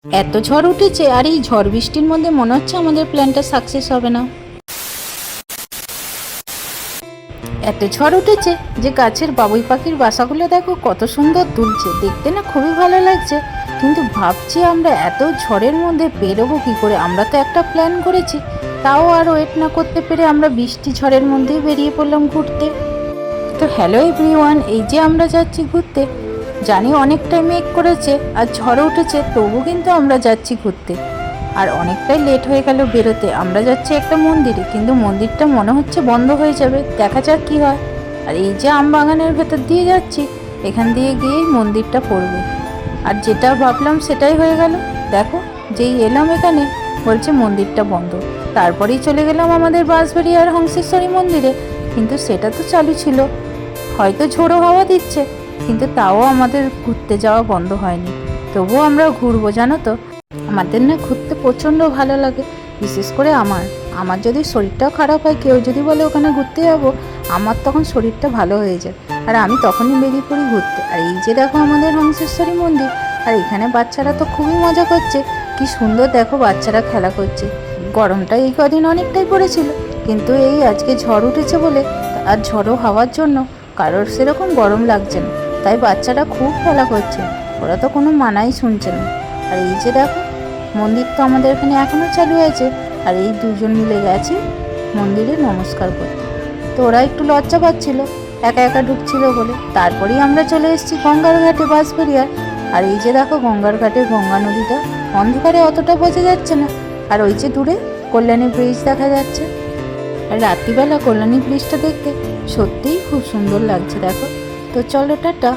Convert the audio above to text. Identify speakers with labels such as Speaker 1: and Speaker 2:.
Speaker 1: এত ঝড় উঠেছে আর এই ঝড় বৃষ্টির মধ্যে মনে হচ্ছে আমাদের প্ল্যানটা সাকসেস হবে না। এত ঝড় উঠেছে যে গাছের বাবুই পাখির বাসাগুলো দেখো কত সুন্দর দুলছে, দেখতে না খুবই ভালো লাগছে। কিন্তু ভাবছি আমরা এত ঝড়ের মধ্যে বেরোবো কী করে? আমরা তো একটা প্ল্যান করেছি, তাও আর ওয়েট না করতে পেরে আমরা বৃষ্টি ঝড়ের মধ্যেই বেরিয়ে পড়লাম ঘুরতে। তো হ্যালো এভরিওয়ান, এই যে আমরা যাচ্ছি ঘুরতে। জানি অনেকটাই মেঘ করেছে আর ঝড় উঠেছে, তবু কিন্তু আমরা যাচ্ছি ঘুরতে। আর অনেকটাই লেট হয়ে গেল বেরোতে। আমরা যাচ্ছি একটা মন্দিরে, কিন্তু মন্দিরটা মনে হচ্ছে বন্ধ হয়ে যাবে, দেখা যাক কী হয়। আর এই যে আম বাগানের ভেতর দিয়ে যাচ্ছি, এখান দিয়ে গিয়েই মন্দিরটা পড়বে। আর যেটা ভাবলাম সেটাই হয়ে গেল। দেখো, যেই এলাম এখানে বলছে মন্দিরটা বন্ধ। তারপরেই চলে গেলাম আমাদের বাঁশবাড়িয়ার হংসেশ্বরী মন্দিরে, কিন্তু সেটা তো চালু ছিল। হয়তো ঝোড়ো হাওয়া দিচ্ছে, কিন্তু তাও আমাদের ঘুরতে যাওয়া বন্ধ হয়নি। তবুও আমরা ঘুরবো, জানো তো। আমাদের না ঘুরতে প্রচণ্ড ভালো লাগে, বিশেষ করে আমার যদি শরীরটাও খারাপ হয়, কেউ যদি বলে ওখানে ঘুরতে যাবো, আমার তখন শরীরটা ভালো হয়ে যায়। আর আমি তখনই বেরিয়ে পড়ি ঘুরতে। আর এই যে দেখো আমাদের হংসেশ্বরী মন্দির, আর এখানে বাচ্চারা তো খুবই মজা করছে। কি সুন্দর দেখো, বাচ্চারা খেলা করছে। গরমটা এই কদিন অনেকটাই পড়েছিল, কিন্তু এই আজকে ঝড় উঠেছে বলে আর ঝড়ো হাওয়ার জন্য কারোর সেরকম গরম লাগছে না। তাই বাচ্চারা খুব খেলা করছে, ওরা তো কোনো মানাই শুনছে না। আর এই যে দেখো, মন্দির তো আমাদের এখানে এখনও চালু আছে। আর এই দুজন মিলে গেছে মন্দিরে নমস্কার করতে। তো ওরা একটু লজ্জা পাচ্ছিল, একা একা ঢুকছিল বলে। তারপরেই আমরা চলে এসেছি গঙ্গার ঘাটে বাঁশবাড়িয়ার। আর এই যে দেখো, গঙ্গার ঘাটে গঙ্গা নদীটা অন্ধকারে অতটা বোঝা যাচ্ছে না। আর ওই যে দূরে কল্যাণী ব্রিজ দেখা যাচ্ছে। আর রাত্রিবেলা কল্যাণী ব্রিজটা দেখতে সত্যিই খুব সুন্দর লাগছে, দেখো। তো চলো, টাটা।